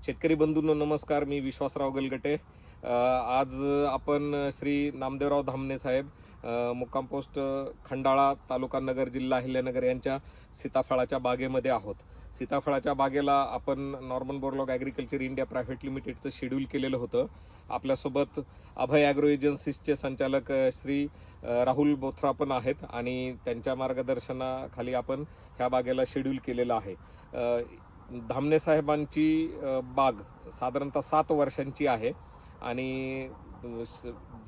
शेतकरी बंधूंनो नमस्कार. मी विश्वासराव गलगटे. आज आपण श्री नामदेवराव धामणे साहेब, मुक्काम पोस्ट खंडाळा, तालुका नगर, जिल्हा अहिल्यानगर यांच्या सीताफळाच्या बागेमध्ये आहोत. सीताफळाच्या बागेला आपण Norman Borlaug agriculture India private लिमिटेडचं शेड्यूल केलेलं होतं. आपल्यासोबत अभय ॲग्रो एजन्सीजचे संचालक श्री राहुल बोथरा पण आहेत आणि त्यांच्या मार्गदर्शनाखाली आपण ह्या बागेला शेड्यूल केलेलं आहे. धामणे साहेबांची बाग साधारणतः 7 वर्षांची आहे आणि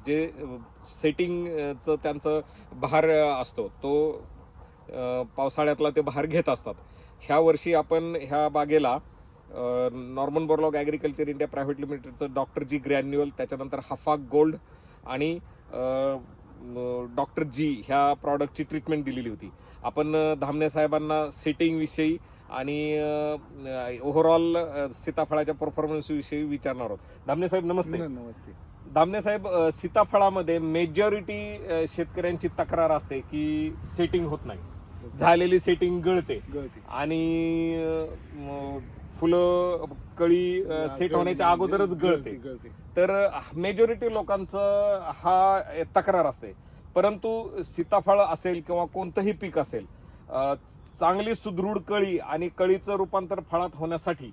जे सेटिंगचं त्यांचं बहार असतो तो पावसाळ्यातला ते बहार घेत असतात. ह्या वर्षी आपण ह्या बागेला Norman Borlaug agriculture India private लिमिटेडचं डॉक्टर जी ग्रॅन्युअल, त्याच्यानंतर हफाक गोल्ड आणि डॉक्टर जी ह्या प्रॉडक्टची ट्रीटमेंट दिलेली होती. आपण धामणे साहेबांना सेटिंगविषयी आणि ओव्हरऑल सीताफळाच्या परफॉर्मन्सविषयी विचारणार आहोत. धामणे साहेब नमस्ते. नमस्ते. धामणे साहेब, सीताफळामध्ये मेजॉरिटी शेतकऱ्यांची तक्रार असते की सेटिंग होत नाही, झालेली सेटिंग गळते आणि फुलं कळी सेट होण्याच्या अगोदरच गळते. तर मेजॉरिटी लोकांचं हा तक्रार असते. परंतु सीताफळ असेल किंवा कोणतंही पीक असेल, चांगली सुदृढ कळी आणि कळीचं रूपांतर फळात होण्यासाठी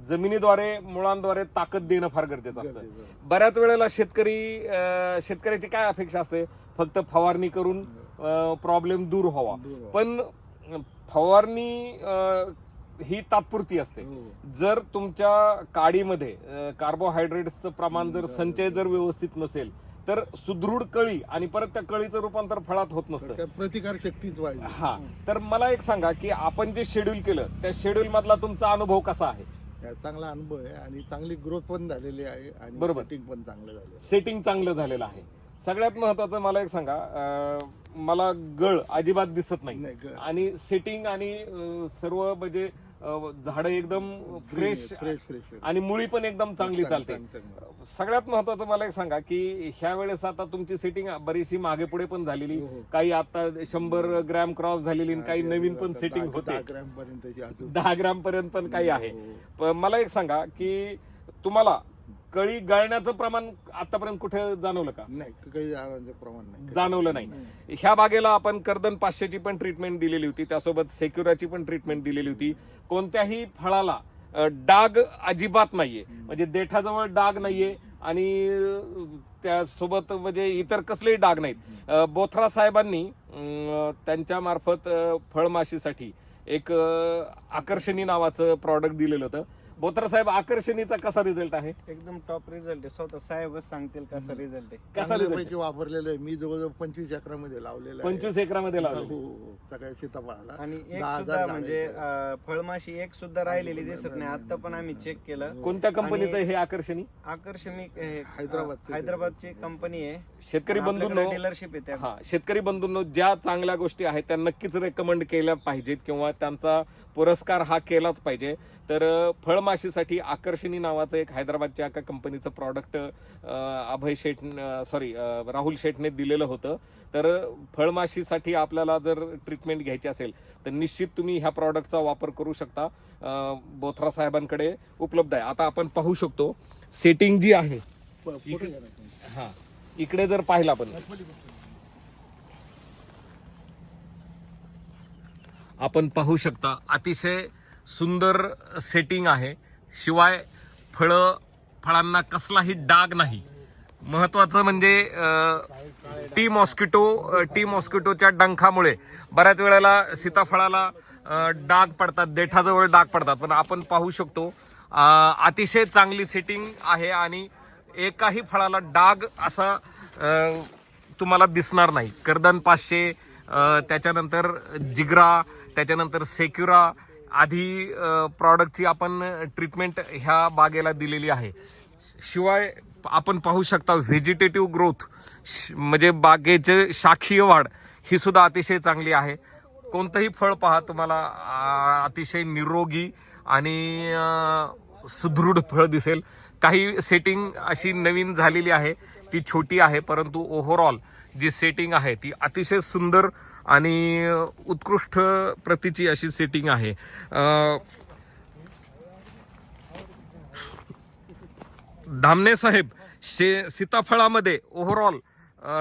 जमिनीद्वारे, मुळांद्वारे ताकद देणं फार गरजेचं असतं. बऱ्याच वेळेला शेतकऱ्याची काय अपेक्षा असते, फक्त फवारणी करून प्रॉब्लेम दूर व्हावा. पण फवारणी ही तात्पुरती असते. जर तुमच्या काडीमध्ये कार्बोहायड्रेट्सचं प्रमाण जर संचय जर व्यवस्थित नसेल तर सुदृढ कळी आणि परत त्या कळीचं रूपांतर फळात होत नसतं. प्रतिकार शक्तीच वाढली. हा, तर मला एक सांगा की आपण जे शेड्यूल केलं त्या शेड्यूल मधला तुमचा अनुभव कसा आहे? चांगला अनुभव आहे आणि चांगली ग्रोथ पण झालेली आहे आणि बरोबर, सेटिंग पण चांगलं झालं. सेटिंग चांगलं झालेलं आहे. सगळ्यात महत्वाचं मला एक सांगा, मला गळ अजिबात दिसत नाही आणि सेटिंग आणि सर्व म्हणजे झाडं एकदम फ्रेश आणि मुळी पण एकदम चांगली चालते. सगळ्यात महत्वाचं मला एक सांगा की ह्या वेळेस आता तुमची सेटिंग बरीचशी मागे पुढे पण झालेली, काही आता 100 ग्रॅम क्रॉस झालेली, काही नवीन पण सेटिंग होते, 10 ग्रॅम पर्यंत पण काही आहे. पण मला एक सांगा की तुम्हाला कळी गळण्याचं प्रमाण आतापर्यंत कुठे जाणवलं का? नाही, कळी गळण्याचं प्रमाण नाही जाणवलं नाही. ह्या बागेला आपण कर्दन 500ची पण ट्रीटमेंट दिलेली होती, त्यासोबत सेक्युराची पण ट्रीटमेंट दिलेली होती. कोणत्याही फळाला डाग अजिबात नाहीये, म्हणजे देठाजवळ डाग नाहीये आणि त्यासोबत म्हणजे इतर कसलेही डाग नाहीत. बोथरा साहेबांनी त्यांच्या मार्फत फळमाशीसाठी एक आकर्षणी नावाचं प्रॉडक्ट दिलेलं होतं. बोथरा साहेब, आकर्षणीचा कसा रिझल्ट आहे? एकदम टॉप रिझल्ट आहे. स्वतः साहेबच सांगतील कसा रिझल्ट आहे. कसा रिझल्ट वापरलेलं आहे. मी जवळजवळ 25 एकरामध्ये लावलेलं आहे. 25 एकरामध्ये लावलं सगळ्या सीताफळाला. आणि एक सुद्धा म्हणजे फळमाशी एक सुद्धा राहिलेली दिसत नाही. आता पण आम्ही चेक केलं. कोणत्या कंपनीचं हे आकर्षणी? आकर्षणी हैदराबाद हैदराबादची कंपनी आहे. शेतकरी बंधूंनो, डीलरशिप आहे. हा, शेतकरी बंधूंनो, ज्या चांगल्या गोष्टी आहेत त्या नक्कीच रेकमेंड केल्या पाहिजेत किंवा त्यांचा पुरस्कार हा केलाच पाहिजे. तर फळमाशीसाठी आकर्षणी नावाचं एक हैदराबादच्या एका कंपनीचं प्रॉडक्ट राहुल शेठने दिलेलं होतं. तर फळमाशीसाठी आपल्याला जर ट्रीटमेंट घ्यायची असेल तर निश्चित तुम्ही ह्या प्रॉडक्टचा वापर करू शकता. बोथरा साहेबांकडे उपलब्ध आहे. आता आपण पाहू शकतो सेटिंग जी आहे, हा, इकडे जर पाहिला आपण पाहू शकता अतिशय सुंदर सेटिंग आहे. शिवाय फळांना कसलाही डाग नाही. महत्वाचं म्हणजे टी मॉस्किटोच्या डंखामुळे बऱ्याच वेळेला सीताफळाला डाग पडतात, देठाजवळ डाग पडतात. पण आपण पाहू शकतो अतिशय चांगली सेटिंग आहे आणि एकाही फळाला डाग असा तुम्हाला दिसणार नाही. कर्दन 500, त्याच्यानंतर जिग्रा, त्याच्यानंतर सेक्युरा आधी प्रॉडक्टची आपण ट्रीटमेंट ह्या बागेला दिलेली आहे. शिवाय आपण पाहू शकता व्हेजिटेटिव्ह ग्रोथ म्हणजे बागेचे शाखीय वाढ ही सुद्धा अतिशय चांगली आहे. कोणतंही फळ पहा तुम्हाला अतिशय निरोगी आणि सुदृढ फळ दिसेल. काही सेटिंग अशी नवीन झालेली आहे, ती छोटी आहे, परंतु ओव्हरऑल जी सेटिंग आहे ती अतिशय सुंदर आणि उत्कृष्ट प्रतीची अशी सेटिंग आहे. धामणे साहेब सीताफळामध्ये overall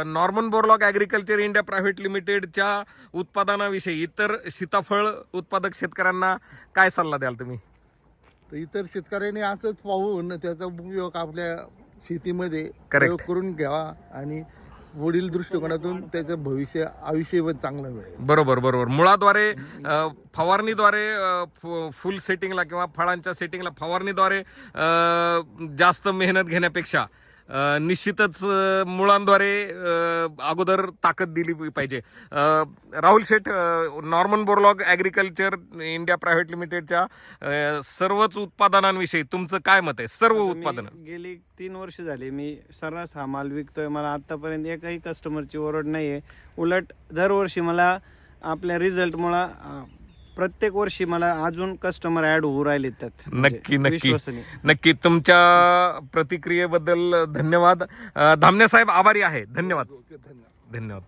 Norman Borlaug agriculture India private लिमिटेडच्या उत्पादनाविषयी इतर सीताफळ उत्पादक शेतकऱ्यांना काय सल्ला द्याल तुम्ही? तर इतर शेतकऱ्यांनी असंच पाहून त्याचा उपयोग आपल्या शेतीमध्ये Correct. प्रयोग करून घ्यावा आणि पुढील दृष्टिकोनातून त्याचं आयुष्य पण चांगलं मिळेल. बरोबर बरोबर. मुळाद्वारे फवारणीद्वारे फुल सेटिंगला किंवा फळांच्या सेटिंगला फवारणीद्वारे जास्त मेहनत घेण्यापेक्षा निश्चितच मुळांद्वारे अगोदर ताकद दिली पाहिजे. Rahul Sheth, Norman Borlaug agriculture India private लिमिटेडच्या सर्वच उत्पादनांविषयी तुमचं काय मत आहे? सर्व आता मी उत्पादन गेली 3 वर्ष झाली मी सर्रास हा माल विकतोय. मला आतापर्यंत एकही कस्टमरची ओरड नाहीये. उलट दरवर्षी मला आपल्या रिझल्टमुळे प्रत्येक वर्षी मला अजून कस्टमर ऍड होऊ राहिले त्यात. नक्की नक्की विश्वासाने. नक्की. तुमच्या प्रतिक्रियेबद्दल धन्यवाद. धामणे साहेब आभारी आहे. धन्यवाद. ओके, धन्यवाद. धन्यवाद.